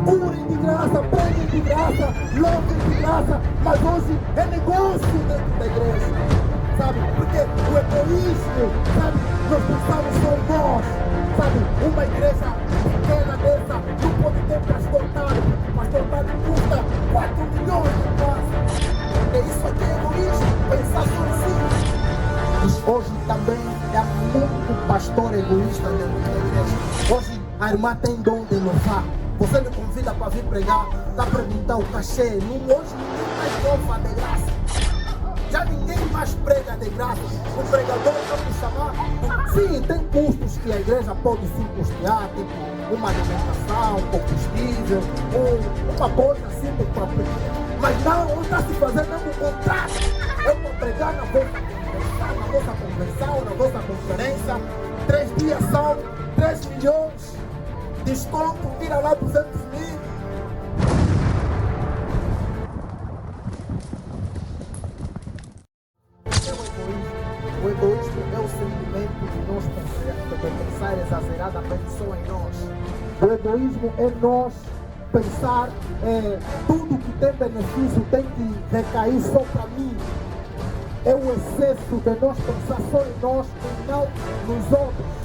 curem de graça, preguem de graça, louvem de graça, mas hoje é negócio dentro da igreja, sabe? Porque o egoísmo, sabe? Nós pensamos só em nós, sabe? Uma igreja pequena dessa não pode ter pastor Tálio, porque o pastor Tálio custa 4 milhões de quase. É isso aqui é egoísmo, pensar só em si. E hoje também há muito pastor egoísta dentro da igreja. Hoje a irmã tem dom de louvar. Você me convida para vir pregar, está a perguntar o cachê. Hoje ninguém mais louva de graça. Já ninguém mais prega de graça. O pregador vai me chamar. Sim, tem custos que a igreja pode se custear, tipo uma alimentação, combustível, uma coisa assim do próprio. Mas não, hoje está se fazendo mesmo um contrato. Eu vou pregar na vossa convenção, na vossa conferência. 3 dias são 3 milhões. Desconto, tira lá 200 mil. O egoísmo é o sentimento de nós pensar exageradamente só em nós. O egoísmo é nós pensar tudo que tem benefício tem que recair só para mim. É o excesso de nós pensar só em nós e não nos outros.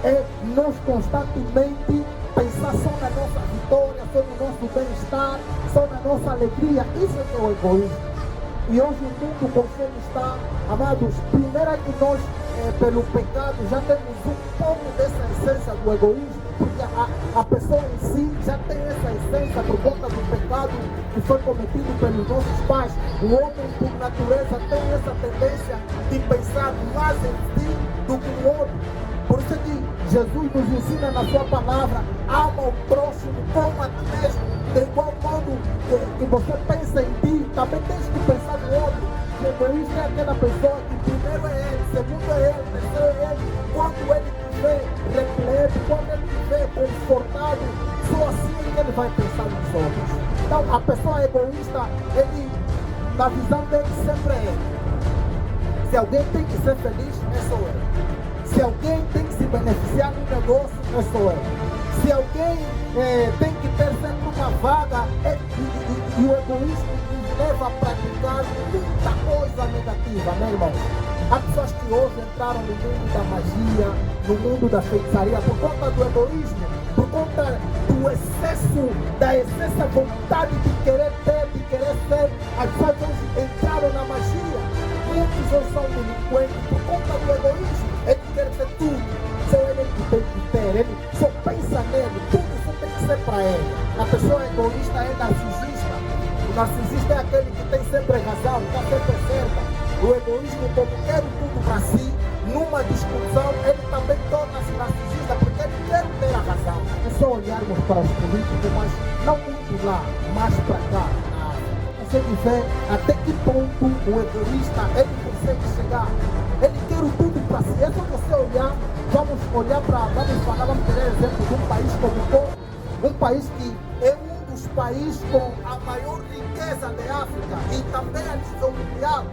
É nós constantemente pensar só na nossa vitória, só no nosso bem-estar, só na nossa alegria. Isso é que é o egoísmo. E hoje o mundo como está, amados, primeiro é que nós, pelo pecado, já temos um pouco dessa essência do egoísmo, porque a pessoa em si já tem essa essência por conta do pecado que foi cometido pelos nossos pais. O homem, por natureza, tem essa tendência de pensar mais em si do que no outro. Por isso que Jesus nos ensina na sua palavra: ama o próximo como a ti mesmo. De igual modo que você pensa em ti, também tens que pensar no outro. O egoísta é aquela pessoa que primeiro é ele, segundo é ele, terceiro é ele. Quando ele te vê repleto, quando ele te vê confortado, só assim é que ele vai pensar nos outros. Então a pessoa egoísta, ele, na visão dele, sempre é ele. Se alguém tem que ser feliz, é só ele. Se alguém tem que se beneficiar no negócio, é só ele. Se alguém tem que ter sempre uma vaga, e o egoísmo nos leva a praticar muita coisa negativa, né, irmão? Há pessoas que hoje entraram no mundo da magia, no mundo da feitiçaria, por conta do egoísmo, por conta do excesso, da excessa vontade de querer ter, de querer ser. As pessoas hoje entraram na magia. Muitos hoje são delinquentes por conta do egoísmo. Ele quer ter tudo, só ele que tem que ter, ele só pensa nele, tudo isso tem que ser para ele. A pessoa egoísta é narcisista. O narcisista é aquele que tem sempre razão, está sempre certa. O egoísmo, como quer tudo para si, numa discussão, ele também torna-se narcisista, porque ele quer ter a razão. É só olharmos para os políticos, mas não muito lá, mais para cá. Você vê até que ponto o egoísta ele consegue chegar. Ele quer tudo para si. É só você olhar, vamos ter exemplo de um país como o Congo, um país que é um dos países com a maior riqueza da África e também a nível mundial.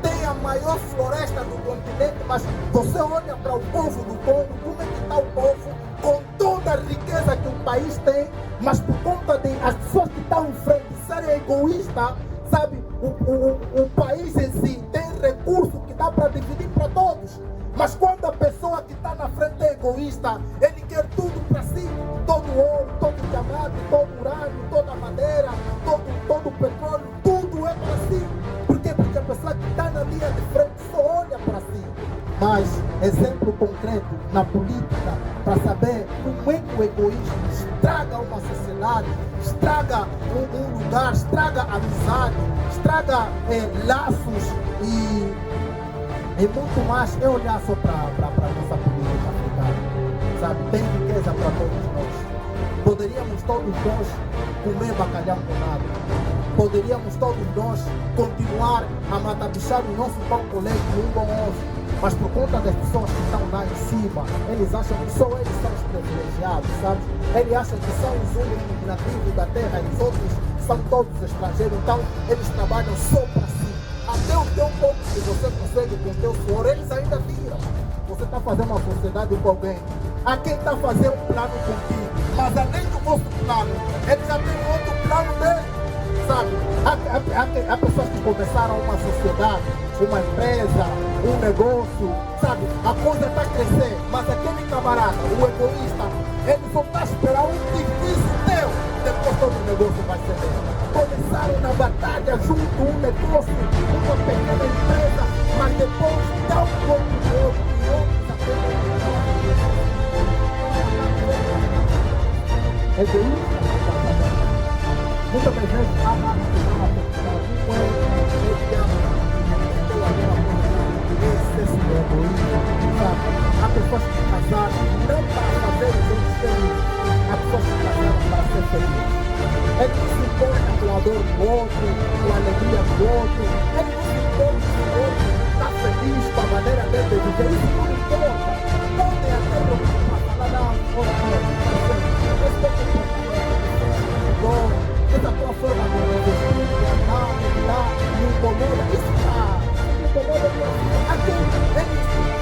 Tem a maior floresta do continente, mas você olha para o povo do Congo, como é que está o povo com toda a riqueza que o país tem, mas por conta de as pessoas que estão em frente serem egoístas, sabe? O país em si tem recurso que dá para dividir para todos, mas quando a pessoa que está na frente é egoísta, ele quer tudo para si, todo o ouro, todo o diamante, todo o urânio, toda a madeira, todo o petróleo, tudo é para si. Por quê? Porque a pessoa que está na linha de frente só olha para si. Mas, exemplo concreto na política, para saber como é que o egoísmo estraga uma sociedade, estraga um lugar, estraga amizade, estraga laços e muito mais. É olhar só para a nossa política africana, sabe? Tem riqueza para todos nós. Poderíamos todos nós comer bacalhau com nada. Poderíamos todos nós continuar a matabichar o nosso pão com leite num bom ovo. Mas por conta das pessoas que estão lá em cima, eles acham que só eles são os privilegiados, sabe? Eles acham que são os únicos nativos da terra e os outros são todos estrangeiros. Então eles trabalham só para si. Até o teu pouco que você consegue com o teu suor, eles ainda tiram. Você está fazendo uma sociedade com alguém. A quem está fazendo um plano contigo, mas além do vosso plano, ele já tem outro plano dele, sabe? Há pessoas que começaram uma sociedade, uma empresa, um negócio, sabe? A coisa está a crescer, mas aquele camarada, o egoísta, ele só está esperando um difícil teu, depois todo o negócio vai ser dele. Começaram na batalha junto, um negócio, uma pequena empresa, mas depois dá um pouco de outro e outros apenas. Egoísta, muitas vezes há uma excesso de egoísmo, sabe? Há pessoas que casaram não para fazer os outros felizes, há pessoas que casaram para ser felizes. Ele não se importa com a dor do outro, com a alegria do outro, ele não se importa se o outro está feliz com a maneira dele de viver, isso não importa. Podem até preocupar, falar, não, essa tua forma de viver, me incomoda, isso me incomoda. Ele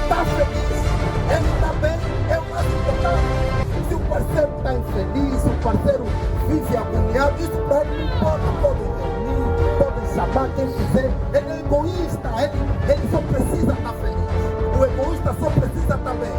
está feliz, ele está bem, é o mais importante. Se o parceiro está infeliz, se o parceiro vive agoniado, isso para ele não importa. Podem reunir, podem chamar quem quiser. Ele é egoísta, ele só precisa estar feliz. O egoísta só precisa estar bem.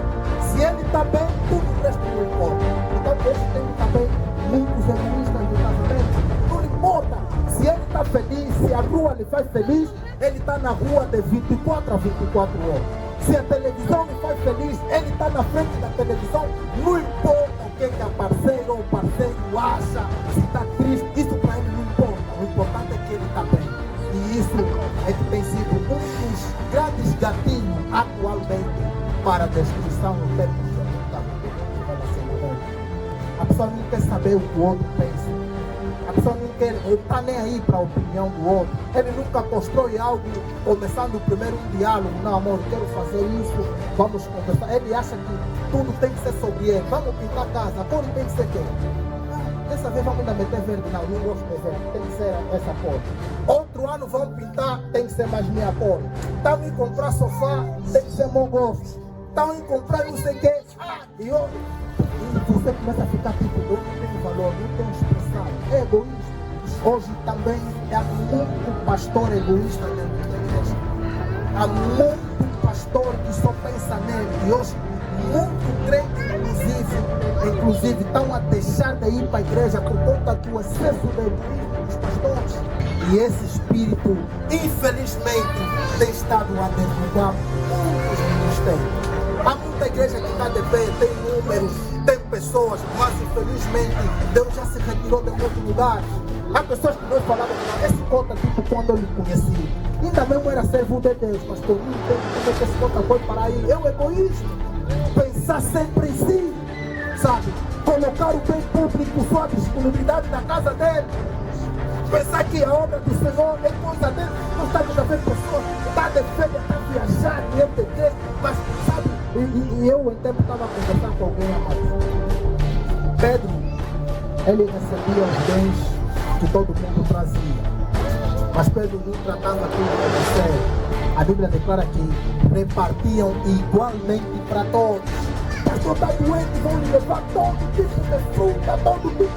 Se ele está bem, tudo o resto não importa. Então hoje tem também muitos egoístas no casamento. Não importa se ele está feliz, se a rua lhe faz feliz, ele está na rua de 24 a 24 horas. Se a televisão lhe faz feliz, ele está na frente da televisão. Não importa o que a parceira ou o parceiro acha, se está triste, isso para ele não importa. O importante é que ele está bem. E isso é que tem sido um dos grandes gatilhos atualmente para a destruição no tempo de relacionamento. A pessoa não quer saber o que o outro pensa. A pessoa não quer, ele está nem aí para a opinião do outro. Ele nunca constrói algo, começando primeiro um diálogo. Não, amor, quero fazer isso, vamos conversar. Ele acha que tudo tem que ser sobre ele. Vamos pintar a casa, a cor tem que ser quem? Dessa vez vamos ainda meter verde. Não gosto de verde, tem que ser essa cor. Outro ano vamos pintar, tem que ser mais minha cor. Estão em comprar sofá, tem que ser meu gosto. Estão em comprar não sei o quê. E você começa a ficar tipo, eu não tenho valor, não tenho expressão. É egoísta. Hoje também há muito pastor egoísta dentro da igreja. Há muito pastor que só pensa nele. E hoje, muito crente, inclusive, estão a deixar de ir para a igreja por conta do excesso de egoísmo dos pastores. E esse espírito, infelizmente, tem estado a derrubar muitos ministérios. Há muita igreja que está de pé, tem números, tem pessoas, mas infelizmente Deus já se retirou de muitos lugares. Há pessoas que nós falávamos, esse conta tipo quando eu lhe conheci. Ainda mesmo era servo de Deus, mas por muito tempo como é que esse conta foi para aí. É o egoísmo. Pensar sempre em si, sabe? Colocar o bem público, sua disponibilidade na casa dele. Pensar que a obra do Senhor é coisa dele. Não estamos a ver pessoas, está de férias, está a viajar, dentro da igreja, mas sabe? E eu, em tempo, estava conversando com alguém, amado. Pedro, ele recebia os bens que todo mundo trazia. Mas Pedro não tratava tudo de sério. A Bíblia declara que repartiam igualmente para todos. Pastor está doente, vão lhe levar todo tipo de fruta, todo tipo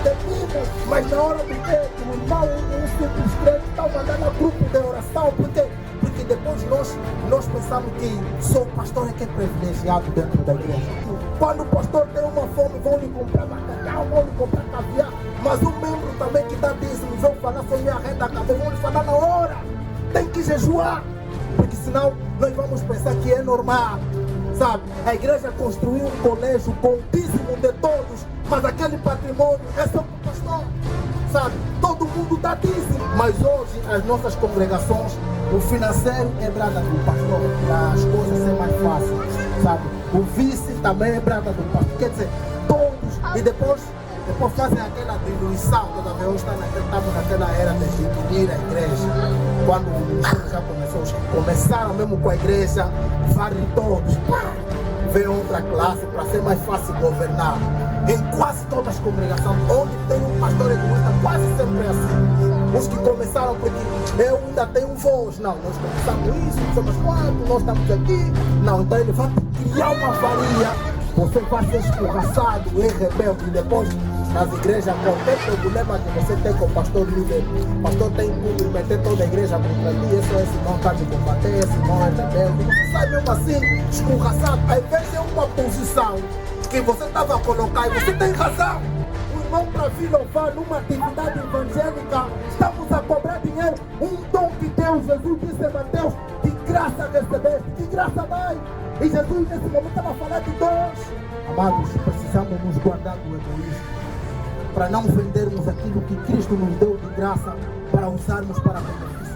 de vida. Mas na hora do tempo, o irmão, um simples crente, está mandando a grupo de oração. Porque depois nós pensamos que só o pastor é que é privilegiado dentro da igreja. Quando o pastor tem uma fome, vão lhe comprar bacalhau, vão lhe comprar caviar. Mas o membro também que dá dízimo, vão falar sobre minha renda, acabou, vão lhe falar na hora. Tem que jejuar, porque senão nós vamos pensar que é normal. Sabe, a igreja construiu um colégio com o dízimo de todos, mas aquele patrimônio é só para o pastor. Sabe, todo mundo dá dízimo. Mas hoje, as nossas congregações, o financeiro é brada do pastor, para as coisas serem mais fáceis. Sabe, o vice também é brada do pastor. Quer dizer, todos, e depois fazem aquela diluição. Toda vez estamos naquela era de dividir a igreja. Quando o ministério já começaram mesmo com a igreja, varem todos. Vem outra classe para ser mais fácil governar. Em quase todas as congregações, onde tem um pastor egoísta, quase sempre é assim. Os que começaram porque eu ainda tenho voz. Não, nós começamos isso, somos quatro, nós estamos aqui. Não, então ele vai criar uma varia você vai ser escorraçado, é rebelde. E depois, nas igrejas, qualquer problema que você tem com o pastor líder, o pastor tem que meter toda a igreja contra ti. Esse não está de combater, esse não é rebelde. Você sai mesmo assim, escorraçado. Às vezes é uma posição que você estava a colocar e você tem razão. O irmão, para vir louvar numa atividade evangélica, estamos a cobrar dinheiro. Um dom que Deus, Jesus disse em Mateus, de graça recebeste, de graça dai. E Jesus nesse momento estava a falar de dons. Amados, precisamos nos guardar do egoísmo, para não vendermos aquilo que Cristo nos deu de graça, para usarmos para benefício